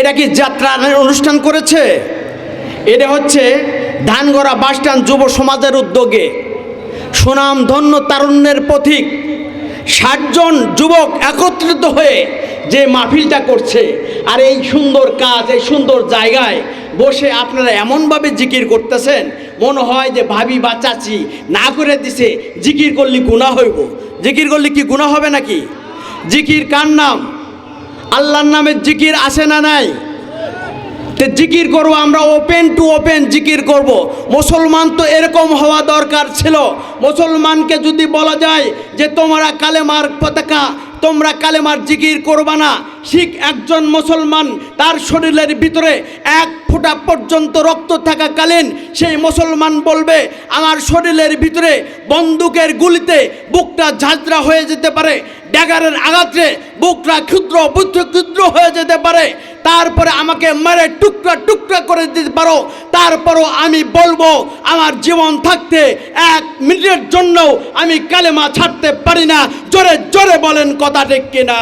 এটা কি যাত্রা অনুষ্ঠান করেছে? এটা হচ্ছে ধানগড়া বাসস্ট্যান্ড যুব সমাজের উদ্যোগে সুনামধন্য তারুণ্যের পথিক ৬০ জন যুবক একত্রিত হয়ে যে মাহফিলটা করছে। আর এই সুন্দর কাজ, এই সুন্দর জায়গায় বসে আপনারা এমনভাবে জিকির করতেছেন, মনে হয় যে ভাবি বা চাচি না করে দিছে জিকির করলে গুনাহ হইব। জিকির করলে কি গুনাহ হবে নাকি? জিকির কার নাম? আল্লাহর নামের জিকির আছে না নাই? তো জিকির করবো আমরা, ওপেন টু ওপেন জিকির করব। মুসলমান তো এরকম হওয়া দরকার ছিল। মুসলমানকে যদি বলা যায় যে তোমরা কালেমার পতাকা, তোমরা কালেমার জিকির করবা না, ঠিক একজন মুসলমান তার শরীরের ভিতরে ১ ফোঁটা পর্যন্ত রক্ত থাকাকালীন সেই মুসলমান বলবে আমার শরীরের ভিতরে বন্দুকের গুলিতে বুকটা ঝাঁঝরা হয়ে যেতে পারে, ড্যাগারের আঘাতে বুকটা ক্ষুদ্র ক্ষুদ্র হয়ে যেতে পারে, তারপরে আমাকে মেরে টুকরা টুকরা করে দিতে পারো, তারপরও আমি বলবো আমার জীবন থাকতে ১ মিনিটের জন্য আমি কালেমা ছাড়তে পারি না। জোরে জোরে বলেন কথা ঠিক কিনা?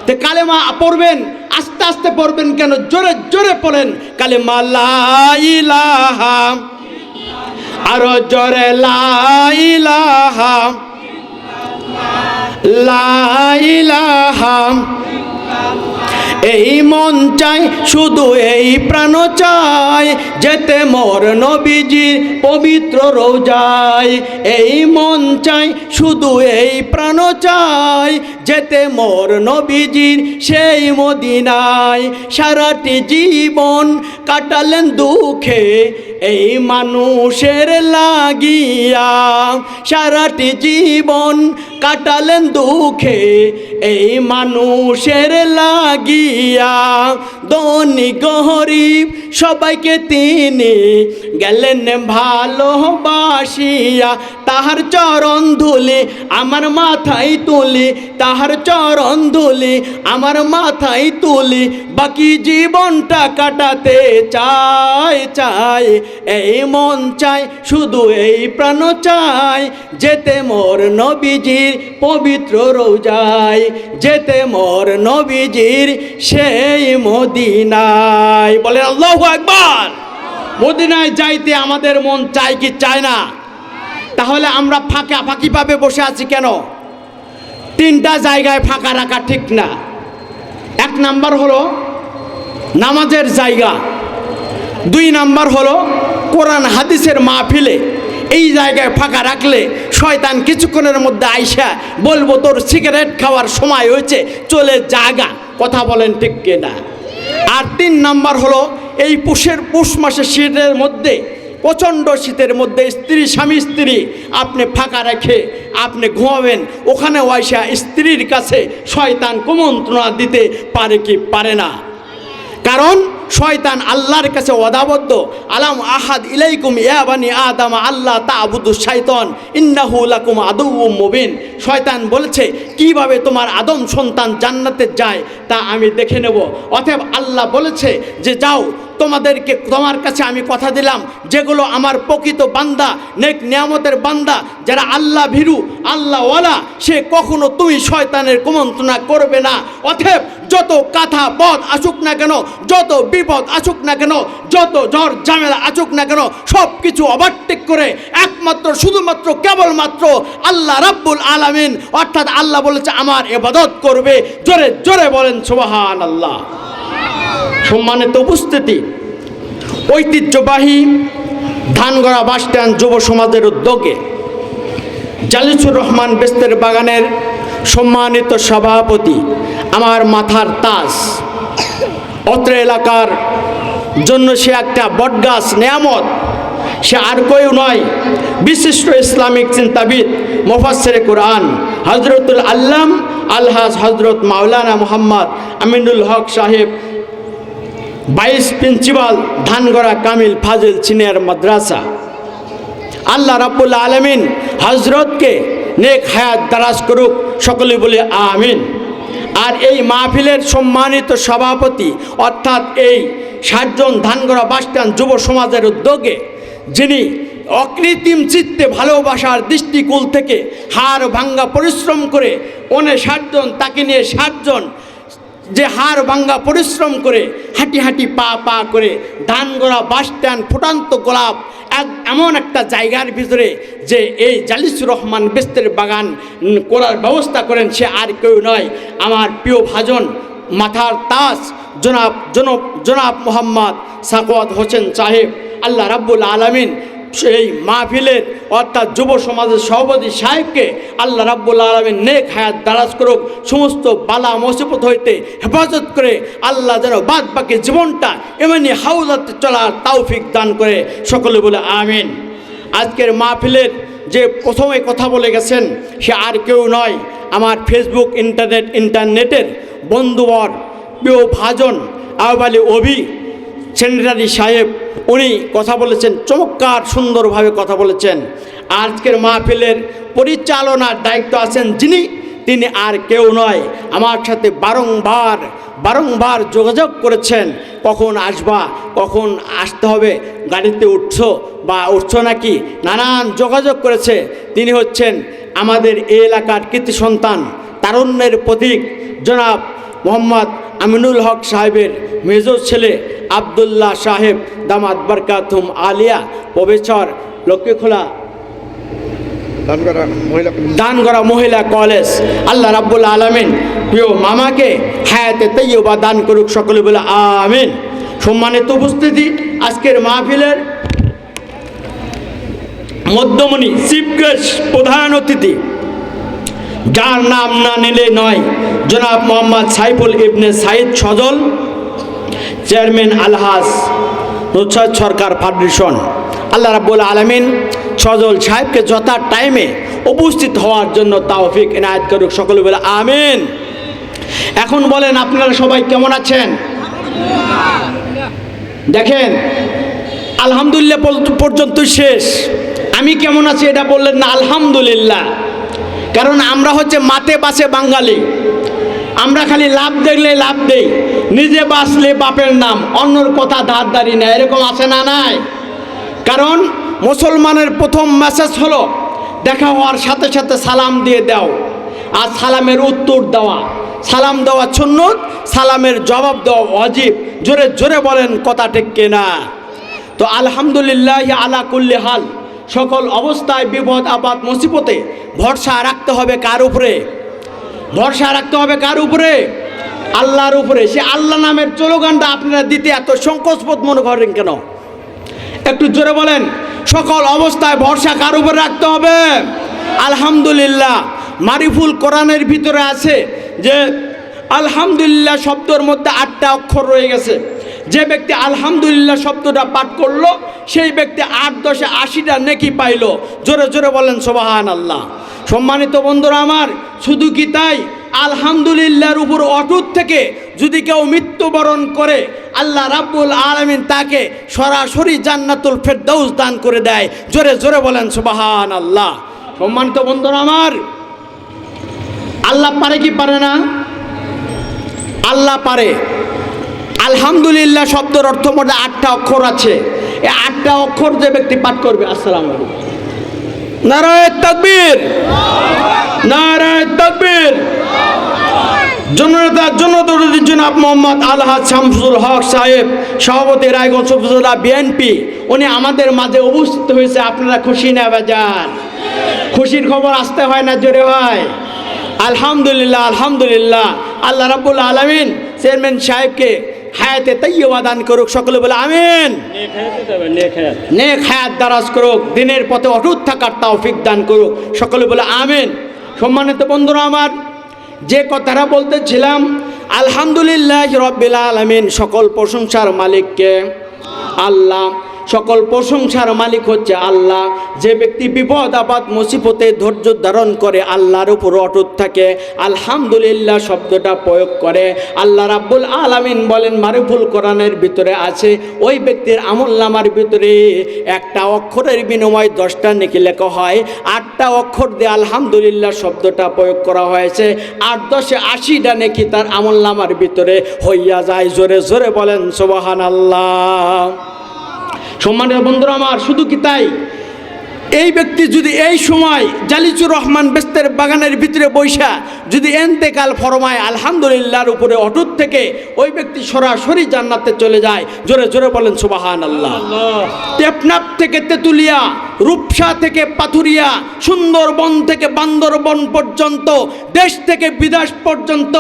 তো কালেমা পড়বেন, আস্তে আস্তে পড়বেন কেন? জোরে জোরে পড়েন কালেমা লা ইলাহা, আরো জোরে লা ইলাহা, লা ইলাহা। এই মন চাই শুধু, এই প্রাণ চাই যেতে মোর নবীজির পবিত্র রোজায়। এই মন চাই শুধু, এই প্রাণ চাই যেতে মোর নবীজির সেই মদিনায়। সারাটি জীবন কাটালেন দুঃখে এই মানুষের লাগিয়া, সারাটি জীবন কাটালেন দুঃখে এই মানুষের লাগিয়া। ধনী গরিব সবাইকে তিনি গেলেন ভালোবাসিয়া। তাহার চরণ ধুলি আমার মাথায় তুলি, তাহার চরণ ধুলি আমার মাথায় তুলি, বাকি জীবনটা কাটাতে চাই চাই। এই মন চাই শুধু, এই প্রাণ চাই যেতে মোর নবীজির পবিত্র রোজায়, যেতে মোর নবীজির সেই মদিনায়। বলেন আল্লাহু আকবার। মদিনায় যাইতে আমাদের মন চাই কি চায় না? তাহলে আমরা ফাঁকিভাবে বসে আছি কেন? 3টা জায়গায় ফাঁকা রাখা ঠিক না। 1 নাম্বার হলো নামাজের জায়গা, 2 নাম্বার হলো কোরআন হাদিসের মাহফিলে। এই জায়গায় ফাঁকা রাখলে শয়তান কিছুক্ষণের মধ্যে আইসা বলবো তোর সিগারেট খাওয়ার সময় হয়েছে, চলে জাগা। কথা বলেন ঠিক কিনা? আর 3 নাম্বার হলো এই পৌষ মাসের শীতের মধ্যে, প্রচণ্ড শীতের মধ্যে স্বামী স্ত্রী আপনি ফাঁকা রেখে আপনি ঘুমাবেন, ওখানে আইসা স্ত্রীর কাছে শয়তান কুমন্ত্রণা দিতে পারে কি পারে না? কারণ শয়তান আল্লাহর কাছে ওয়াদাবদ্ধ, আলাম আহাদ ইলাইকুম ইয়া বানি আদম আল্লাহ তা'বুদু শাইতান ইন্নাহু লাকুম আদুউম মুবিন। শয়তান বলেছে কিভাবে তোমার আদম সন্তান জান্নাতে যায় তা আমি দেখে নেব। অতএব আল্লাহ বলেছে যে যাও, তোমার কাছে আমি কথা দিলাম, যেগুলো আমার প্রকৃত বান্দা, নেক নিয়ামতের বান্দা, যারা আল্লাহ ভীরু আল্লাহওয়ালা, সে কখনো তুমি শয়তানের কুমন্ত্রণা করবে না। অতএব যত কাঁথা পথ আসুক না কেন, যত বিপদ আসুক না কেন, যত ঝড় ঝামেলা আসুক না কেন, সব কিছু ওভারটেক করে একমাত্র শুধুমাত্র কেবলমাত্র আল্লাহ রাব্বুল আলামিন, অর্থাৎ আল্লাহ বলেছে আমার ইবাদত করবে। জোরে জোরে বলেন সুবহানাল্লাহ। সম্মানিত উপস্থিতি, ঐতিহ্যবাহী ধানগড়া বাসস্ট্যান্ড যুব সমাজের উদ্যোগে জালিসুর রহমান বেস্তের বাগানের সম্মানিত সভাপতি, আমার মাথার তাজ, অত্র এলাকার জন্য সে একটা বটগাছ নেয়ামত। সে আর কেউ নয়, বিশিষ্ট ইসলামিক চিন্তাবিদ, মুফাসসিরে কুরআন হযরতুল আল্লাম আলহাজ হযরত মাওলানা মুহাম্মদ আমিনুল হক সাহেব, 22 প্রিন্সিপাল ধানগড়া কামিল ফাজিল সিনিয়র মাদ্রাসা। আল্লাহ রাব্বুল আলামিন হযরতকে নেক হায়াত দারাজ করুক, সকলে বলে আমিন। আর এই মাহফিলের সম্মানিত সভাপতি, অর্থাৎ এই 60 জন ধানগড়া বাসস্ট্যান্ড যুব সমাজের উদ্যোগে যিনি অকৃত্রিম চিত্তে ভালোবাসার দৃষ্টিকোণ থেকে হাড় ভাঙ্গা পরিশ্রম করে 59 জন, তাকে নিয়ে 60 জন যে হাড় ভাঙ্গা পরিশ্রম করে হাঁটি হাঁটি পা পা করে ধানগড়া বাস স্ট্যান্ড ফুটান্ত গোলাপ এমন একটা জায়গার ভিতরে যে এই জালিসুর রহমান বেস্তের বাগান করার ব্যবস্থা করেন, সে আর কেউ নয়, আমার প্রিয় ভাজন মাথার তাজ জনাব মোহাম্মদ সাকওয়াত হোসেন সাহেব। আল্লাহ রাব্বুল আলামিন সেই মাহফিলের অর্থাৎ যুব সমাজের সভাপতি সাহেবকে আল্লাহ রাব্বুল আলামিন নেক হায়াত দারাজ করুক, সমস্ত বালা মুসিবত হইতে হেফাজত করে আল্লাহ যেন বাদ বাকি জীবনটা এমনি হাওলাতে চলার তৌফিক দান করে, সকলে বলে আমিন। আজকের মাহফিলের যে প্রথমে কথা বলে গেছেন সে আর কেউ নয়, আমার ফেসবুক ইন্টারনেটের বন্ধুবর প্রিয় ভাজন আয়ুব আলী অভি সেক্রেটারি সাহেব। উনি কথা বলেছেন, চমৎকার সুন্দরভাবে কথা বলেছেন। আজকের মাহফিলের পরিচালনার দায়িত্ব আছেন যিনি, তিনি আর কেউ নয়, আমার সাথে বারংবার যোগাযোগ করেছেন, কখন আসবা, কখন আসতে হবে, গাড়িতে উঠছো বা উঠছো নাকি, নানান যোগাযোগ করেছে। তিনি হচ্ছেন আমাদের এই এলাকার কৃতি সন্তান, তারুণ্যের প্রতীক জনাব মোহাম্মদ আমিনুল হক সাহেবের মেজর ছেলে আবদুল্লাহ সাহেব দামাত বরকাতুম আলিয়া, প্রফেসর লক্ষ্মীখোলা দানগড়া মহিলা কলেজ। আল্লাহ রাব্বুল আলামিন প্রিয় মামাকে হায়াতে তাইয়্যিবা দান করুক, সকলে বলে আমিন। সম্মানিত উপস্থিতি, আজকের মাহফিলের মধ্যমণি চিফ গেস্ট প্রধান অতিথি, যার নাম না নিলে নয়, জনাব মোহাম্মদ সাইফুল ইবনে সাইদ সজল, চেয়ারম্যান আলহাজ নুসরাত সরকার ফাউন্ডেশন। আল্লাহ রাব্বুল আলামিন সজল সাহেবকে যথা টাইমে উপস্থিত হওয়ার জন্য তৌফিক এনায়েত করুক, সকলে বলে আমিন। এখন বলেন আপনারা সবাই কেমন আছেন? দেখেন আলহামদুলিল্লাহ পর্যন্ত শেষ, আমি কেমন আছি এটা বললেন না, আলহামদুলিল্লাহ। কারণ আমরা হচ্ছে মাতে বাসে বাঙালি, আমরা খালি লাভ দেখলে লাভ দেই, নিজে বাঁচলে বাপের নাম, অন্যর কথা ধারদারি না, এরকম আছে না নাই? কারণ মুসলমানের প্রথম মেসেজ হলো দেখা হওয়ার সাথে সাথে সালাম দিয়ে দাও, আর সালামের উত্তর দেওয়া, সালাম দেওয়া সুন্নত, সালামের জবাব দেওয়া ওয়াজিব। জোরে জোরে বলেন কথা ঠিক কিনা? তো আলহামদুলিল্লাহ আলা কুল্লি হাল, সকল অবস্থায় বিপদ আপদ মুসিবতে ভরসা রাখতে হবে কার উপরে? ভরসা রাখতে হবে কার উপরে? আল্লাহর উপরে। সে আল্লাহ নামের স্লোগানটা আপনারা দিতে এত সংকোচবোধ মনে করেন কেন? একটু জোরে বলেন। সকল অবস্থায় ভরসা কার উপরে রাখতে হবে? আলহামদুলিল্লাহ। মারিফুল কোরআনের ভিতরে আছে যে আলহামদুলিল্লাহ শব্দের মধ্যে 8টা অক্ষর রয়ে গেছে। যে ব্যক্তি আলহামদুলিল্লাহ শব্দটা পাঠ করলো সেই ব্যক্তি 8 10 80টা নেকি পাইল। জোরে জোরে বলেন সুবহানাল্লাহ। সম্মানিত বন্ধুরা আমার, শুধু কি তাই, আলহামদুলিল্লাহর উপর অটুট থেকে যদি কেউ মৃত্যুবরণ করে আল্লাহ রাব্বুল আলামিন তাকে সরাসরি জান্নাতুল ফেরদাউস দান করে দেয়। জোরে জোরে বলেন সুবহানাল্লাহ। সম্মানিত বন্ধুরা আমার, আল্লাহ পারে কি পারে না? আল্লাহ পারে। আলহামদুলিল্লাহ শব্দের অর্থ মধ্যে 8টা অক্ষর আছে। এই 8টা অক্ষর যে ব্যক্তি পাঠ করবে, আসসালামু আলাইকুম, নারায়ে তাকবীর, নারায়ে তাকবীর। জনদরদি জনাব মোহাম্মদ আলহাজ শামসুল হক সাহেব, সভাপতি রায়গঞ্জ উপজেলা বিএনপি, উনি আমাদের মাঝে উপস্থিত হয়েছে। আপনারা খুশি না বাজার? খুশির খবর আসতে হয় না, জোরে হয়? আলহামদুলিল্লাহ, আলহামদুলিল্লাহ। আল্লাহ রাব্বুল আলামিন চেয়ারম্যান সাহেবকে হায়াতে তাইয়্যিবা দান করুক, সকলে বলে আমিন। নেক হায়াত দারাজ করুক, দিনের পথে অটুট থাকার তৌফিক দান করুক, সকলে বলে আমিন। সম্মানিত বন্ধুরা আমার, যে কথাটা বলতেছিলাম, আলহামদুলিল্লাহ রাব্বিল আলামিন, সকল প্রশংসার মালিককে আল্লাহ। সকল প্রশংসার মালিক হচ্ছে আল্লাহ। যে ব্যক্তি বিপদ আপদ মুসিবতে ধৈর্য ধারণ করে আল্লাহর উপর অটুট থাকে, আলহামদুলিল্লাহ শব্দটা প্রয়োগ করে, আল্লাহ রাব্বুল আলামিন বলেন মারিফুল কোরআনের ভিতরে আছে, ওই ব্যক্তির আমলনামার ভিতরে একটা অক্ষরের বিনিময়ে 10টা নেকি লেখা হয়। 8টা অক্ষর দিয়ে আলহামদুলিল্লাহ শব্দটা প্রয়োগ করা হয়েছে, 8 10 80টা নেকি তার আমলনামার ভিতরে হইয়া যায়। জোরে জোরে বলেন সুবহানাল্লাহ। সম্মানিত বন্ধুরা আমার, শুধু কি তাই, এই ব্যক্তি যদি এই সময় জালিচুর রহমান বেস্তের বাগানের ভিতরে বৈশা যদি এন্তেকাল ফরমায়, আলহামদুলিল্লাহর উপরে অটুট থেকে ওই ব্যক্তি সরাসরি জান্নাতে চলে যায়। জোরে জোরে বলেন সুবহানাল্লাহ। টেপনাপ থেকে তেতুলিয়া, রূপসা থেকে পাথুরিয়া, সুন্দরবন থেকে বান্দরবন পর্যন্ত, দেশ থেকে বিদেশ পর্যন্ত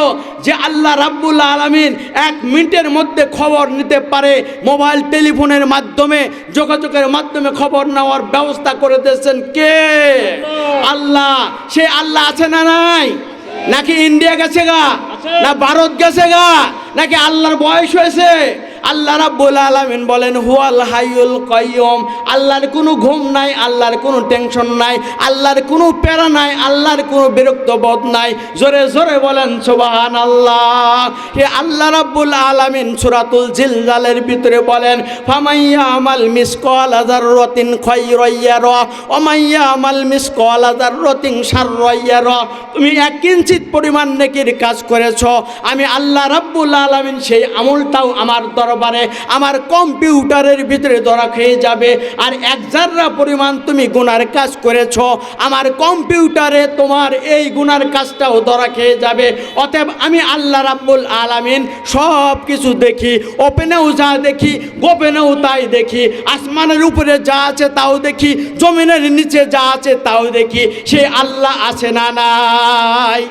যে আল্লাহ রাব্বুল আলামিন 1 মিনিটের মধ্যে খবর নিতে পারে, মোবাইল টেলিফোনের মাধ্যমে, যোগাযোগের মাধ্যমে খবর নেওয়ার ব্যবস্থা করে দিয়েছেন কে? আল্লাহ। সে আল্লাহ আছে না নাই? নাকি ইন্ডিয়া গেছে গা, না ভারত গেছে গা, নাকি আল্লাহর বয়স হয়েছে? আল্লাহ রাব্বুল আলামিন বলেন হুয়াল হাইয়ুল কাইয়ুম। আল্লাহর কোনো ঘুম নাই, আল্লাহর কোনো টেনশন নাই, আল্লাহর কোনো প্যারা নাই, আল্লাহর কোনো বিরক্ত বোধ নাই। জোরে জোরে বলেন সুবহানাল্লাহ। হে আল্লাহ রাব্বুল আলামিন সূরাতুল জিলজালের ভিতরে বলেন ফামাইয়া আমাল মিসকালা যাররাতিন খায়রান ইয়ারা ওয়া মাইয়া আমাল মিসকালা যাররাতিন শাররান ইয়ারা। তুমি 1 কিঞ্চিত পরিমাণ নেকির কাজ করেছো, আমি আল্লাহ রাব্বুল আলামিন সেই আমলটাও আমার দরবারে, আমার কম্পিউটারের ভিতরে ধরা খেয়ে যাবে। আর 1 জাররা পরিমাণ তুমি গুনার কাজ করেছো, আমার কম্পিউটারে তোমার এই গুনার কাজটাও ধরা খেয়ে যাবে। অতএব আমি আল্লাহ রাব্বুল আলামিন সব কিছু দেখি, ওপেনেও যা দেখি, গোপনেও তাই দেখি। আসমানের উপরে যা আছে তাও দেখি, জমিনের নিচে যা আছে তাও দেখি। সে আল্লাহ আছে না নাই?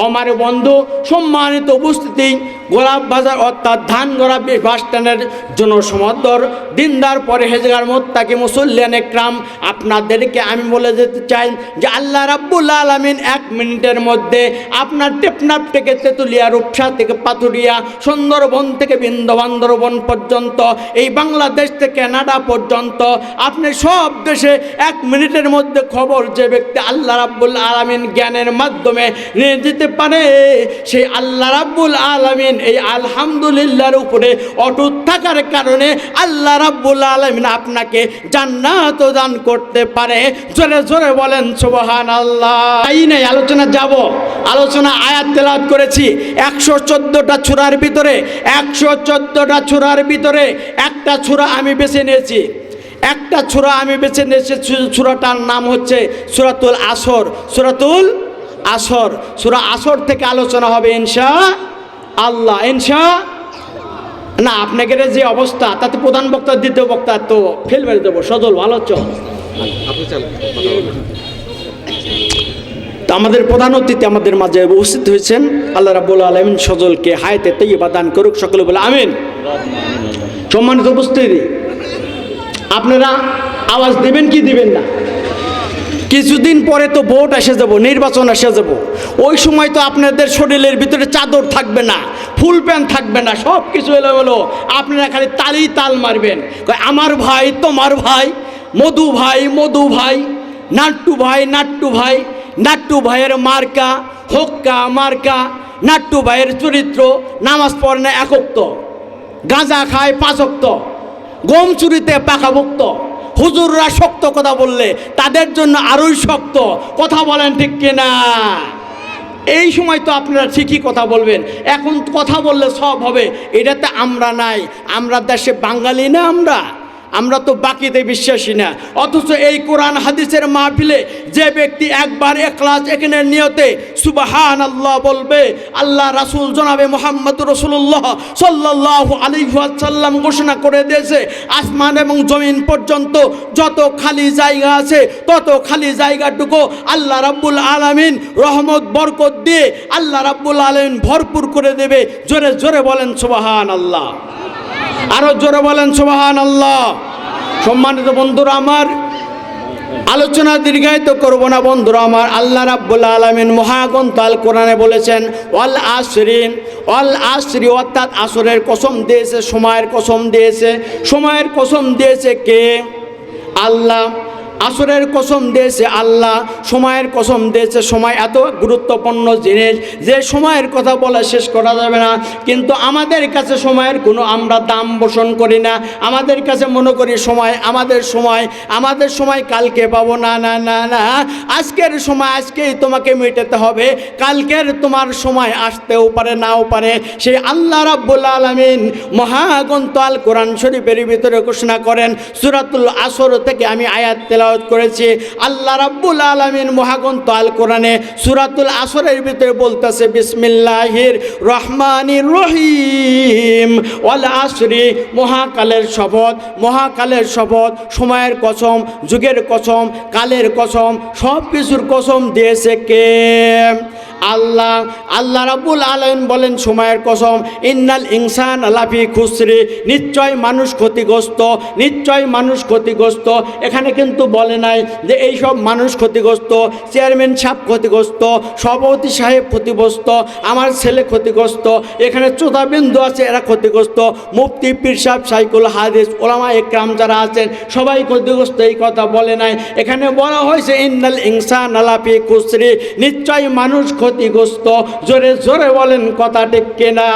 আমার বন্ধু সম্মানিত উপস্থিতি, গোলাপ বাজার অর্থাৎ ধানগড়া বাস স্ট্যান্ডের জন্য সমদ্দর দিনদার পরহেজগার মোত্তাকি মুসল্লিয়ান একরাম, আপনাদেরকে আমি বলে যেতে চাই যে আল্লাহ রাব্বুল আলামিন 1 মিনিটের মধ্যে আপনার টেপনাপ থেকে তেতুলিয়া, রূপসা থেকে পাথুরিয়া, সুন্দরবন থেকে বান্দরবন পর্যন্ত, এই বাংলাদেশ থেকে কানাডা পর্যন্ত, আপনি সব দেশে 1 মিনিটের মধ্যে খবর যে ব্যক্তি আল্লাহ রাব্বুল আলামিন জ্ঞানের মাধ্যমে নিয়ে যেতে পারে, সেই আল্লাহ রাব্বুল আলামিন এই আলহামদুলিল্লাহর উপরে অটুট থাকার কারণে আল্লাহ রাব্বুল আলামিন আপনাকে জান্নাত দান করতে পারে। জোরে জোরে বলেন সুবহানাল্লাহ। এই নেই আলোচনা যাব, আলোচনা আয়াত তেলাওয়াত করেছি 114টা সূরার ভিতরে, 114টা সূরার ভিতরে একটা সূরা আমি বেছে নিয়েছি, একটা সূরা আমি বেছে নিয়েছি। সূরাটার নাম হচ্ছে সূরাতুল আসর। সূরাতুল আসর, সূরা আসর থেকে আলোচনা হবে ইনশাআল্লাহ। না আপনাকে যে অবস্থা, তাতে প্রধান বক্তা দ্বিতীয় বক্তা তো ফেল মেরে দেবো। সজল ভালো চল, তো আমাদের প্রধান অতিথি আমাদের মাঝে উপস্থিত হয়েছেন। আল্লাহ রাব্বুল আলামিন সজলকে হায়াতে তাইয়্যিবা দান করুক, সকলে বলে আমিন। সম্মানিত উপস্থিতি, আপনারা আওয়াজ দিবেন কি দিবেন না? কিছুদিন পরে তো ভোট এসে যাব, নির্বাচন এসে যাব। ওই সময় তো আপনাদের শরীরের ভিতরে চাদর থাকবে না, ফুল প্যান্ট থাকবে না, সব কিছু এলোমেলো। আপনারা খালি তাল মারবেন, আমার ভাই, তোমার ভাই, মধু ভাই, মধু ভাই, নাট্টু ভাই, নাট্টু ভাই, নাট্টু ভাইয়ের মার্কা হোক্কা মার্কা, নাট্টু ভাইয়ের চরিত্র, নামাজ পড়ে না 1 ওয়াক্ত, গাঁজা খায় 5 ওয়াক্ত, গম চুরিতে পাকাভুক্ত। হুজুররা শক্ত কথা বললে তাদের জন্য আরোই শক্ত কথা বলেন, ঠিক কিনা? এই সময় তো আপনারা ঠিকই কথা বলবেন। এখন কথা বললে সব হবে, এটাতে আমরা নাই। আমরা দেশে বাঙালি না, আমরা তো বাকিতে বিশ্বাসী না। অথচ এই কোরআন হাদিসের মাহফিলে যে ব্যক্তি একবার ইখলাস এখানে নিয়তে সুবহানাল্লাহ বলবে, আল্লাহ রাসূল জনাবে মুহাম্মদুর রাসূলুল্লাহ সাল্লাল্লাহু আলাইহি ওয়াসাল্লাম ঘোষণা করে দিয়েছে, আসমান এবং জমিন পর্যন্ত যত খালি জায়গা আছে তত খালি জায়গাটুকু আল্লাহ রাব্বুল আলামিন রহমত বরকত দিয়ে আল্লাহ রাব্বুল আলামিন ভরপুর করে দেবে। জোরে জোরে বলেন সুবহানাল্লাহ, আরো জোরে বলেন সুবহানাল্লাহ। সম্মানিত বন্ধুরা আমার, আলোচনা দীর্ঘায়িত করব না বন্ধুরা আমার। আল্লাহ রাব্বুল আলামিন মহাগ্রন্থ আল কোরআনে বলেছেন ওয়াল আসরি, অর্থাৎ আসরের কসম দিয়েছে, সময়ের কসম দিয়েছে। সময়ের কসম দিয়েছে কে? আল্লাহ। আসরের কসম দিয়েছে আল্লাহ, সময়ের কসম দিয়েছে। সময় এত গুরুত্বপূর্ণ জিনিস যে সময়ের কথা বলে শেষ করা যাবে না। কিন্তু আমাদের কাছে সময়ের কোনো আমরা দাম পোষণ করি না। আমাদের কাছে মনে করি সময় আমাদের সময় কালকে পাবো না। না না না, আজকের সময় আজকেই তোমাকে মেটাতে হবে, কালকের তোমার সময় আসতেও পারে নাও পারে। সেই আল্লাহ রাব্বুল আলামিন মহাগ্রন্থ আল কোরআন শরীফের ভিতরে ঘোষণা করেন। সূরাতুল আসর থেকে আমি আয়াত তেলাওয়াত তেলাওয়াত করেছি। আল্লাহ রাব্বুল আলামিন মহাগ্রন্থ আল কোরআনে সূরাতুল আসরের ভিতরে বলতেছে বিসমিল্লাহির রহমানির রহিম ওয়াল আসরি, মহাকালের শপথ, মহাকালের শপথ, সময়ের কসম, যুগের কসম, কালের কসম, সব কিছুর কসম দিয়েছে কে? আল্লাহ। আল্লাহ রাব্বুল আলামিন বলেন সময়ের কসম, ইন্নাল ইনসান লাফি খুসরি, নিশ্চয় মানুষ ক্ষতিগ্রস্ত, নিশ্চয় মানুষ ক্ষতিগ্রস্ত। এখানে কিন্তু বলে নাই যে এই সব মানুষ ক্ষতিগ্রস্ত, চেয়ারম্যান সাহেব ক্ষতিগ্রস্ত, সভাপতি সাহেব ক্ষতিগ্রস্ত, আমার ছেলে ক্ষতিগ্রস্ত, এখানে চোদাবিন্দু আছে এরা ক্ষতিগ্রস্ত, মুফতি পীর সাহেব সাইকুল হাদিস ওলামা একরাম যারা আছেন সবাই ক্ষতিগ্রস্ত, এই কথা বলে নাই। এখানে বলা হয়েছে ইন্নাল ইনসান লাফি খুসরি, নিশ্চয় মানুষ ক্ষতিগ্রস্ত। জোরে জোরে বলেন কথা ঠিক কিনা?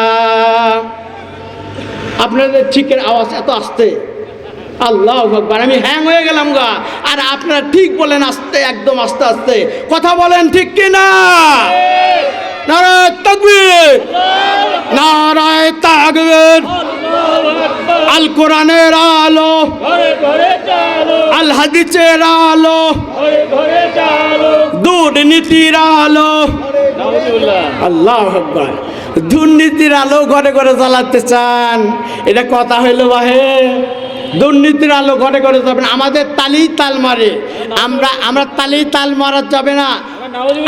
আপনাদের ঠিকের আওয়াজ এত আসতে, আল্লাহু আকবার, আমি হ্যাং হয়ে গেলাম গা। আর আপনারা ঠিক বলেন আস্তে, একদম আস্তে আস্তে কথা বলেন, ঠিক কিনা? নারায়ে তাকবীর, নারায়ে তাকবীর। আল কোরআনের আলো, আল হাদিসের আলো, দুর্নীতির আলো, আল্লাহু আকবার, দুর্নীতির আলো ঘরে ঘরে জ্বালাতে চান, এটা কথা হইল বাহে? দুর্নীতির আলো ঘরে ঘরে যাবে না, আমাদের তালি তাল মারে, আমরা তালি তাল মারা যাবে না।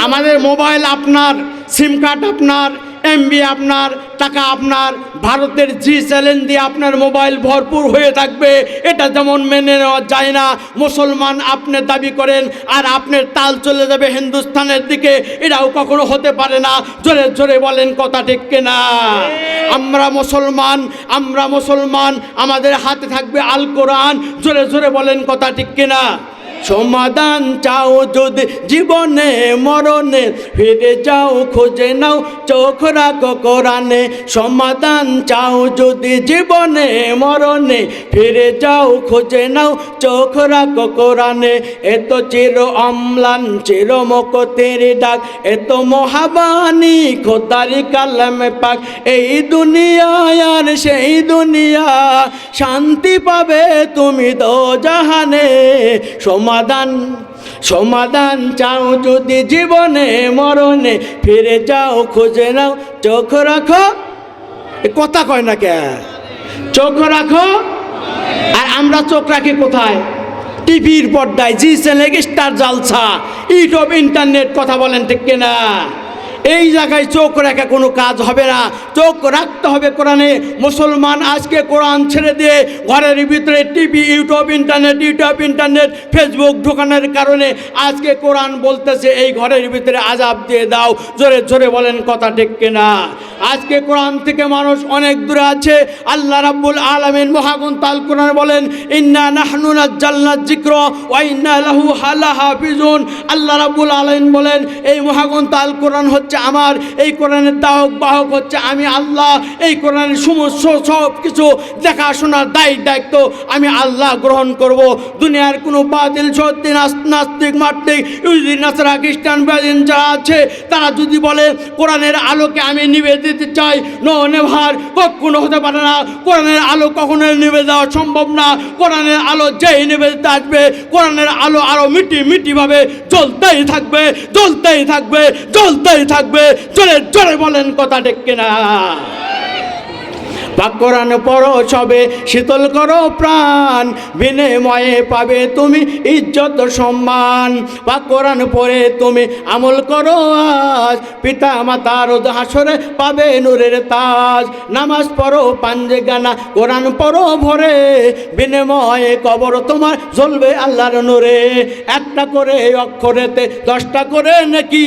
আমাদের মোবাইল আপনার, সিম কার্ড আপনার, এমবি আপনার, টাকা আপনার, ভারতের জি চ্যানেল দিয়ে আপনার মোবাইল ভরপুর হয়ে থাকবে, এটা যেমন মেনে নেওয়া যায় না। মুসলমান আপনি দাবি করেন আর আপনার তাল চলে যাবে হিন্দুস্তানের দিকে, এটাও কখনো হতে পারে না। জোরে জোরে বলেন কথা ঠিক কিনা? আমরা মুসলমান, আমরা মুসলমান, আমাদের হাতে থাকবে আল কোরআন। জোরে জোরে বলেন কথা ঠিক কিনা? সমাধান চাও যদি জীবনে মরণে, ফিরে যাও খুঁজে নাও চোখ রাখো কোরআনে। সমাধান চাও যদি জীবনে মরণে, ফিরে যাও খুঁজে নাও চোখ রাখো কোরআনে। এত চির অম্লান চির মকতের ডাক, এত মহাবাণী খোদারি কালামে পাক। এই দুনিয়া আর সেই দুনিয়া, শান্তি পাবে তুমি দোজাহানে। সমাধান চাও যদি জীবনে মরণে, ফিরে যাও খুঁজে নাও চোখ রাখো, কথা কয় না কে? চোখ রাখো। আর আমরা চোখ রাখি কোথায়? টিভির পর্দায়, জি চ্যানেল, স্টার জালসা, ইউটিউব, ইন্টারনেট, কথা বলেন ঠিক কিনা? এই জায়গায় চোখ রাখা কোনো কাজ হবে না, চোখ রাখতে হবে কোরআনে। মুসলমান আজকে কোরআন ছেড়ে দিয়ে ঘরের ভিতরে টিভি, ইউটিউব, ইন্টারনেট, ফেসবুক ঢোকানোর কারণে আজকে কোরআন বলতেছে এই ঘরের ভিতরে আযাব দিয়ে দাও। জোরে জোরে বলেন কথা ঠিক কিনা? আজকে কোরআন থেকে মানুষ অনেক দূরে আছে। আল্লাহ রাব্বুল আলামিন মহাগ্রন্থ আল কোরআন বলেন ইন্না নাহনু নাযালনা যিকরা ওয়া ইন্না লাহু লাহাফিজুন। আল্লাহ রাব্বুল আলামিন বলেন এই মহাগ্রন্থ আল কোরআন হচ্ছে আমার, এই কোরআনের বাহক হচ্ছে আমি আল্লাহ। এই কোরআনের সমস্ত সব কিছু দেখাশোনার দায়িত্ব আমি আল্লাহ গ্রহণ করব। দুনিয়ার কোনো বাতিল সত্যি নাস্তিক মাত্তিক ইহুদি নাসারা খ্রিস্টান বেদিন যারা আছে, তারা যদি বলে কোরআনের আলোকে আমি নিভে দিতে চাই, নো নেভার, কখনো হতে পারে না। কোরআনের আলো কখনো নিভে দেওয়া সম্ভব না। কোরআনের আলো যেই নিভে দিতে আসবে, কোরআনের আলো আরো মিটিভাবে জ্বলতেই থাকবে, জ্বলতেই থাকবে, জ্বলতেই থাকবে। জোরে জোরে বলেন কথা ঠিক কিনা? পাক কোরআন পড়ো সবে, শীতল করো প্রাণ, বিনিময়ে পাবে তুমি ইজ্জত সম্মান। পাক কোরআন পড়ে তুমি আমল করো আজ, পিতা মাতার হাসরে পাবে নূরের তাজ। নামাজ পড়ো পাঞ্জে গানা, কোরআন পড়ো ভরে, বিনিময়ে কবর তোমার জ্বলবে আল্লাহর নূরে। একটা করে অক্ষরেতে 10টা করে নাকি,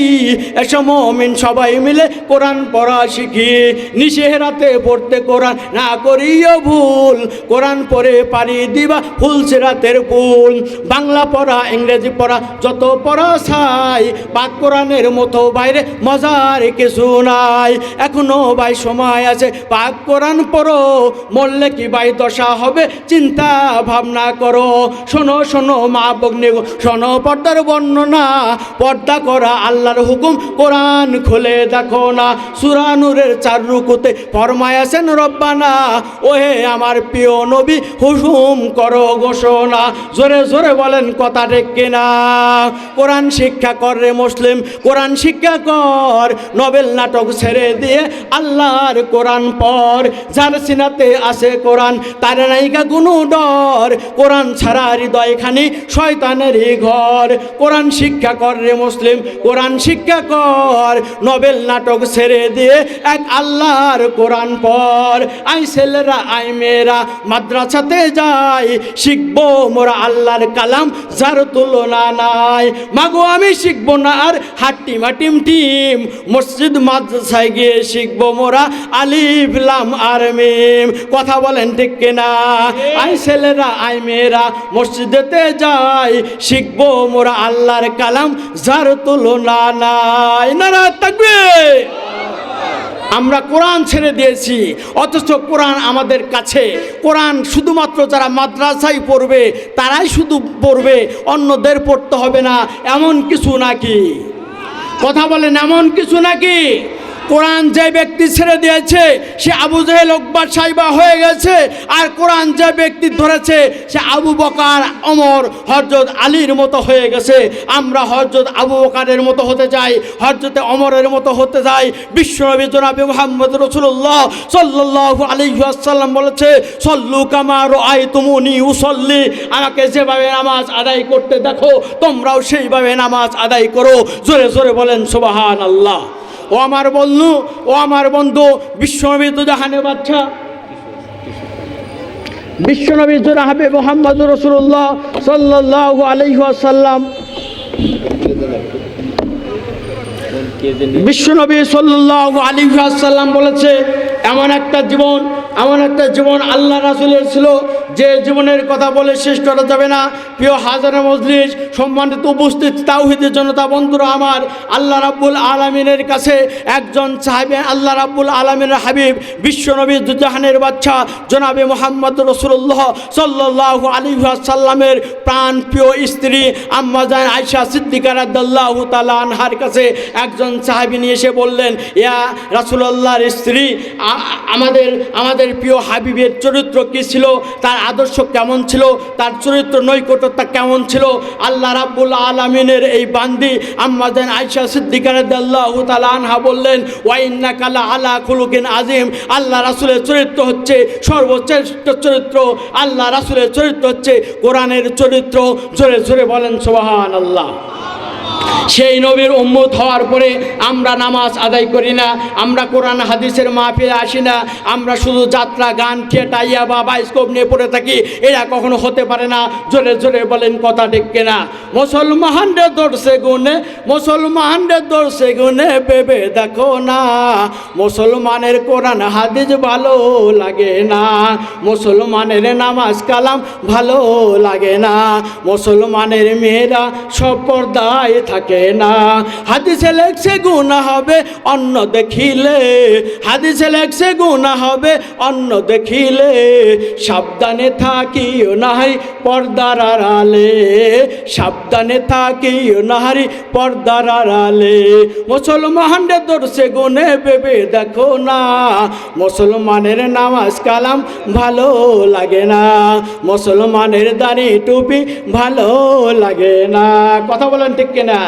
এসো মুমিন সবাই মিলে কোরআন পড়া শিখি। নিশিরাতে পড়তে কোরআন না করিও ভুল, কোরআন পড়ে পারি দিবা ফুলছে রাতের ফুল। বাংলা পড়া, ইংরেজি পড়া, যত পড়া চাই, পাক কোরআনের মতো বাইরে মজার কিছু নাই। এখনো ভাই সময় আছে, পাক কোরআন পড়ো, মরলে কি ভাই দশা হবে চিন্তা ভাবনা করো। শোনো শোনো মা ভগ্নী, শোনো পর্দার বর্ণনা, পর্দা করা আল্লাহর হুকুম কোরআন খুলে দেখো না। সূরা নূরের 4 রুকুতে ফরমায়াছেন রব্বা পাইবা না, ওহে আমার প্রিয় নবী হুকুম করো ঘোষণা। জোরে জোরে বলেন কথা ঠিক কিনা? কোরআন শিক্ষা কর রে মুসলিম, কোরআন শিক্ষা কর। নবেল নাটক ছেড়ে দিয়ে আল্লাহর কোরআন পড়। যার সিনাতে আছে কোরআন তার নাইকা কোনো ডর। কোরআন ছাড়া হৃদয়খানি শয়তানেরই ঘর। কোরআন শিক্ষা কর রে মুসলিম, কোরআন শিক্ষা কর। নবেল নাটক ছেড়ে দিয়ে এক আল্লাহর কোরআন পড়। আই ছেলেরা আই মেয়েরা মাদ্রাসাতে যাই, শিখবো মোরা আল্লাহর কালাম যার তুলনা নাই। মাগো আমি শিখবো না আর হাট্টি মাটিম টিম, মসজিদ মাদ্রাসায় গিয়ে শিখবো মোরা আলিফ লাম আর মিম। কথা বলেন ঠিক কিনা? আই ছেলেরা আই মেয়েরা মসজিদেতে যাই, শিখবো মোরা আল্লাহর কালাম যার তুলনা নাই। নারা তাকবীর। আমরা কোরআন ছেড়ে দিয়েছি, অথচ কোরআন আমাদের কাছে। কোরআন শুধুমাত্র যারা মাদ্রাসায় পড়বে তারাই শুধু পড়বে, অন্যদের পড়তে হবে না, এমন কিছু নাকি? কথা বলেন, এমন কিছু নাকি? কোরআন যে ব্যক্তি ছেড়ে দিয়েছে সে আবু জেহেল উকবা সাইবা হয়ে গেছে, আর কোরআন যে ব্যক্তি ধরেছে সে আবু বকর ওমর হযরত আলীর মতো হয়ে গেছে। আমরা হযরত আবু বকরের মতো হতে চাই, হযরত ওমরের মতো হতে চাই। বিশ্বনবী জনাবে মুহাম্মদ রাসূলুল্লাহ সাল্লাল্লাহু আলাইহি ওয়াসাল্লাম বলেছে, সল্লু কামা রাআইতুমুনি উসাল্লি। আমাকে যেভাবে নামাজ আদায় করতে দেখো তোমরাও সেইভাবে নামাজ আদায় করো। জোরে জোরে বলেন সুবহানাল্লাহ। ও আমার বন্ধু, ও আমার বন্ধু, বিশ্বনবী তো জাহানের বাদশা, বিশ্বনবী জনাবে মুহাম্মদ রাসূলুল্লাহ সাল্লাল্লাহু আলাইহি ওয়াসাল্লাম, বিশ্বনবী সাল্লাল্লাহু আলাইহি ওয়াসাল্লাম বলেছে, এমন একটা জীবন আল্লাহ রাসূলের ছিল যে জীবনের কথা বলে শেষ করা যাবে না। প্রিয় হাজারে মজলিস, সম্মানিত উপস্থিত তাওহীদের জনতা বন্ধুরা আমার, আল্লাহ রাব্বুল আলামিনের কাছে একজন সাহাবী, আল্লাহ রাব্বুল আলামিনের হাবিব বিশ্বনবী দুজাহানের বাদশা জনাবে মুহাম্মদ রাসূলুল্লাহ সাল্লাল্লাহু আলাইহি ওয়াসাল্লামের প্রাণ প্রিয় স্ত্রী আম্মা জান আয়েশা সিদ্দিকা রাদিয়াল্লাহু তাআলা আনহার কাছে একজন সাহাবী নিয়ে এসে বললেন, ইয়া রাসূলুল্লাহর স্ত্রী, আমাদের প্রিয় হাবিবের চরিত্র কী ছিল, তার আদর্শ কেমন ছিল, তার চরিত্র নৈকট্যতা কেমন ছিল? আল্লাহ রাব্বুল আলামিনের এই বান্দি আম্মা জান আয়েশা সিদ্দিকা রাদিয়াল্লাহু তাআলা আনহা বললেন, ওয়া ইন্নাকা লা আলা খুলুকিন আযীম। আল্লাহ রাসূলের চরিত্র হচ্ছে সর্বশ্রেষ্ঠ চরিত্র, আল্লাহ রাসূলের চরিত্র হচ্ছে কোরআনের চরিত্র। জোরে জোরে বলেন সুবহানাল্লাহ। সেই নবীর উম্মত হওয়ার পরে আমরা নামাজ আদায় করি না, আমরা কোরআন হাদিসের মাহফিলে আসি না, আমরা শুধু যাত্রা গান খেটাইয়া বা বাইস্কোপ নিয়ে পড়ে থাকি। এরা কখনো হতে পারে না। জোরে জোরে বলেন কথা ঠিক কিনা? মুসলমানদের দর্শে গুনে ভেবে দেখো না, মুসলমানের কোরআন হাদিস ভালো লাগে না, মুসলমানের নামাজ কালাম ভালো লাগে না, মুসলমানের মেয়েরা সব পর্দায় থাকে না। হাদিসে লেখছে গুনাহ হবে অন্য দেখিলে, হাদিসে লেখছে গুনাহ হবে অন্য দেখিলে, সাবধানে থাকিও নাহি পর্দার আড়ালে, সাবধানে থাকিও নাহি পর্দার আড়ালে। মুসলমানদের দর্শে গুনে ভেবে দেখো না, মুসলমানের নামাজ কালাম ভালো লাগে না, মুসলমানের দাড়ি টুপি ভালো লাগে না। কথা বলেন ঠিক কিনা?